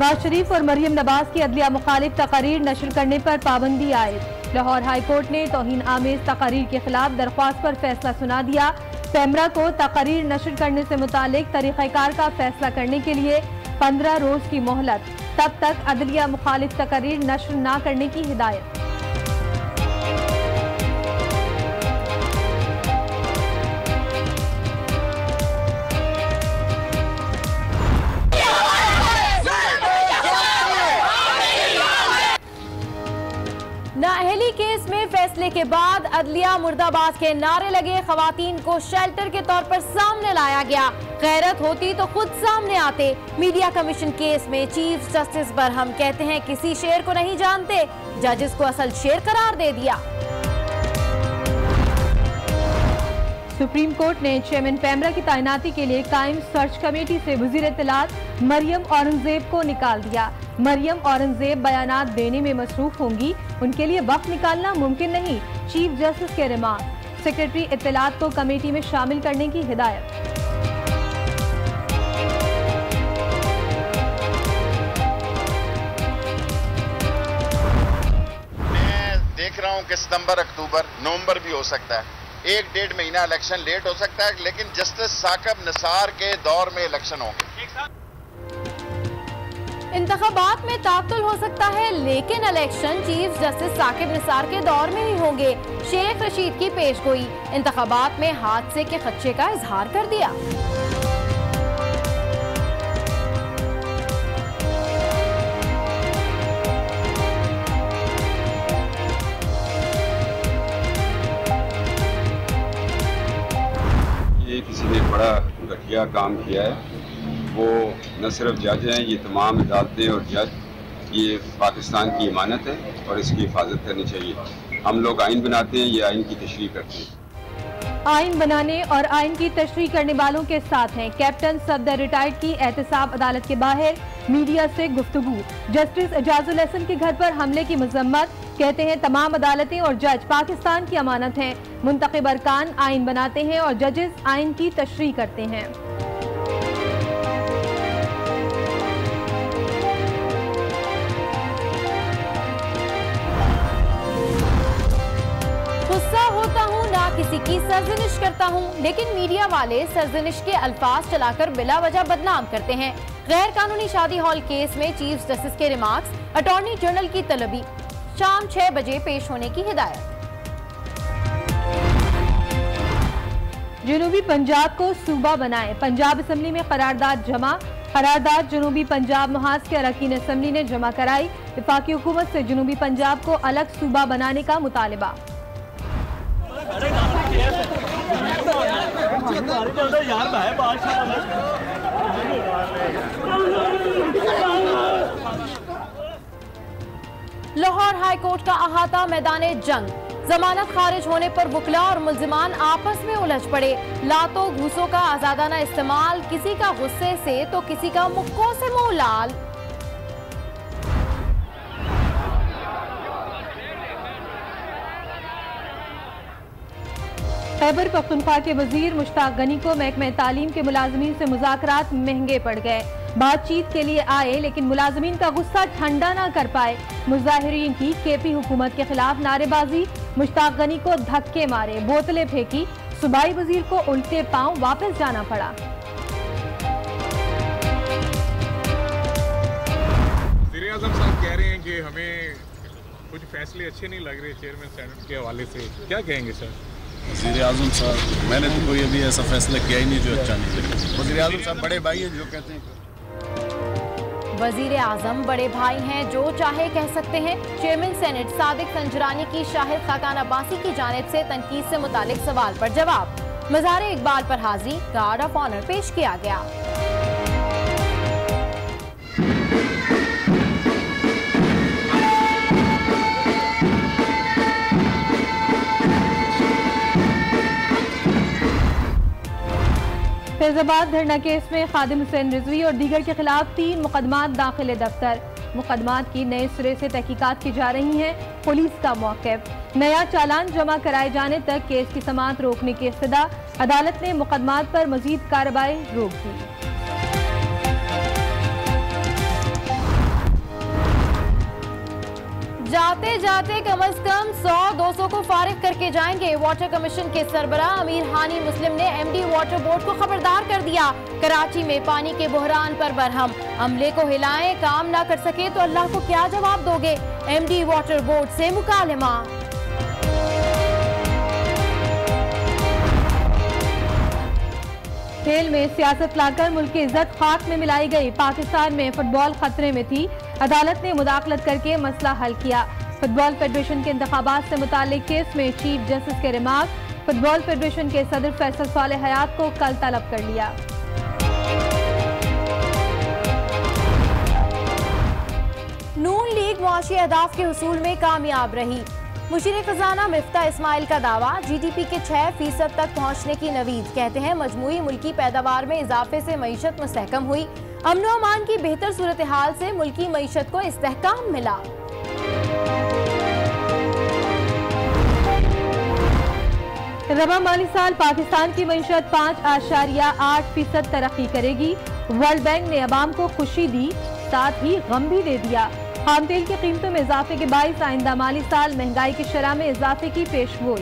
नवाज शरीफ और मरियम नवाज की अदलिया मुखालिफ तकारीर नशर करने पर पाबंदी आयद। लाहौर हाई कोर्ट ने तौहीन आमेज तकारीर के खिलाफ दरख्वास्त पर फैसला सुना दिया। पैमरा को तकारीर नशर करने से मुतालिक तरीक़ाकार का फैसला करने के लिए 15 रोज की मोहलत, तब तक अदलिया मुखालिफ तकारीर नशर न करने की हिदायत। नाअहली केस में फैसले के बाद अदलिया मुर्दाबाद के नारे लगे, खवातीन को शेल्टर के तौर पर सामने लाया गया। गैरत होती तो खुद सामने आते। मीडिया कमीशन केस में चीफ जस्टिस बरहम कहते हैं किसी शेर को नहीं जानते, जजेस को असल शेर करार दे दिया। सुप्रीम कोर्ट ने चेयरमैन पैमरा की तैनाती के लिए कायम सर्च कमेटी से वजीर इत्तलात मरियम औरंगजेब को निकाल दिया। मरियम औरंगजेब बयानात देने में मसरूफ होंगी, उनके लिए वक्त निकालना मुमकिन नहीं, चीफ जस्टिस के रिमार्क। सेक्रेटरी इत्तलात को कमेटी में शामिल करने की हिदायत। मैं देख रहा हूं कि सितंबर, अक्टूबर, नवंबर भी हो सकता है, 1-1.5 महीना इलेक्शन लेट हो सकता है, लेकिन जस्टिस साकिब निसार के दौर में इलेक्शन होंगे। इंतखाबात में तातुल हो सकता है, लेकिन election chief justice Saqib Nisar के दौर में ही होंगे। शेख रशीद की पेशगोई, इंतखाबात में हादसे के खदशे का इजहार कर दिया। ये किसी ने बड़ा घटिया काम किया है। वो न सिर्फ जज हैं, ये तमाम अदालतें और जज, ये पाकिस्तान की इमानत है और इसकी हिफाजत करनी चाहिए। हम लोग आइन बनाते हैं, ये आइन की तशरीह करते हैं। आइन बनाने और आइन की तशरीह करने वालों के साथ हैं कैप्टन सफदर रिटायर्ड की एहतसाब अदालत के बाहर मीडिया से गुफ्तगू। जस्टिस एजाजुल हसन के घर पर हमले की मजम्मत, कहते हैं तमाम अदालतें और जज पाकिस्तान की अमानत हैं। मुंतखब अरकान आइन बनाते हैं और जजेस आइन की तशरीह करते हैं। गुस्सा होता हूँ, ना किसी की सरजनिश करता हूँ, लेकिन मीडिया वाले सरजनिश के अल्फाज चलाकर बिला वजह बदनाम करते हैं। गैर कानूनी शादी हॉल केस में चीफ जस्टिस के रिमार्क्स, अटॉर्नी जनरल की तलबी, शाम 6 बजे पेश होने की हिदायत। जनूबी पंजाब को सूबा बनाए, पंजाब असम्बली में करारदाद जमा। करारदाद जनूबी पंजाब मुहाज के अरकान असम्बली ने जमा कराई। वफाकी हुकूमत से जनूबी पंजाब को अलग सूबा बनाने का मुतालबा। लाहौर हाई कोर्ट का अहाता मैदान जंग, जमानत खारिज होने पर वकला और मुल्जिमान आपस में उलझ पड़े। लातों घूसों का आजादाना इस्तेमाल, किसी का गुस्से से तो किसी का मुक्कों से मुंह लाल। खैबर पख्तूनख्वा के वजीर मुश्ताक गनी को महकमा तालीम के मुलाजमीन से मुज़ाकरात महंगे पड़ गए। बातचीत के लिए आए लेकिन मुलाजमीन का गुस्सा ठंडा ना कर पाए। मुजाहिरीन की केपी हुकूमत के खिलाफ नारेबाजी, मुश्ताक गनी को धक्के मारे, बोतलें फेंकी, सूबाई वजीर को उल्टे पांव वापस जाना पड़ा। वज़ीर आज़म साहब कह रहे हैं कि हमें कुछ फैसले अच्छे नहीं लग रहे चेयरमैन सेनेट के हवाले से, क्या कहेंगे सर? वज़ीर आज़म साहब, मैंने तो कोई अभी ऐसा फैसला किया ही नहीं जो अच्छा नहीं लगे। वज़ीर आज़म साहब बड़े भाई हैं, जो कहते हैं। वज़ीर आज़म बड़े भाई हैं, जो चाहे कह सकते हैं। चेयरमैन सेनेट सादिक संजरानी की शाहिद खाकान अब्बासी की जानिब से तनकीद से मुतालिक सवाल पर जवाब। मज़ार इकबाल पर हाजिरी, गार्ड ऑफ ऑनर पेश किया गया। फैजाबाद धरना केस में खादिम हुसैन रिजवी और दीगर के खिलाफ 3 मुकदमात दाखिल दफ्तर। मुकदमात की नए सिरे से तहकीकात की जा रही हैं। पुलिस का मौक़िफ़, नया चालान जमा कराए जाने तक केस की समाअत रोकने की इस्तदा। अदालत ने मुकदमात पर मजीद कार्रवाई रोक दी। जाते जाते कम से कम 100-200 को फारिग करके जाएंगे। वाटर कमीशन के सरबराह अमीर हानी मुस्लिम ने एमडी वाटर बोर्ड को खबरदार कर दिया। कराची में पानी के बहरान पर बरहम, अमले को हिलाएं, काम ना कर सके तो अल्लाह को क्या जवाब दोगे। एमडी वाटर बोर्ड से मुकालमा। खेल में सियासत लाकर मुल्क की इज्जत खाक में मिलाई गई। पाकिस्तान में फुटबॉल खतरे में थी, अदालत ने मुदाखलत करके मसला हल किया। फुटबॉल फेडरेशन के इंतखाबात से मुताल्लिक केस में चीफ जस्टिस के रिमार्क, फुटबॉल फेडरेशन के सदर फैसल सालेह हयात को कल तलब कर लिया। नून लीग मुआशी अहदाफ के हुसूल में कामयाब रही। मुशीर खजाना मिफ्ता इस्माइल का दावा, GDP के 6% तक पहुंचने की नवीद। कहते हैं मजमूई मुल्की पैदावार में इजाफे से मईशत मुस्तहकम हुई। अमन व अमान की बेहतर सूरत हाल से मुल्की मईशत को इस्तेहकाम मिला। रबा माली साल पाकिस्तान की मईशत 5.8% तरक्की करेगी। वर्ल्ड बैंक ने अवाम को खुशी दी, साथ ही गम भी दे दिया। खाम तेल की कीमतों में इजाफे के बाइस आइंदा माली साल महंगाई की शरह में इजाफे की पेशगोई।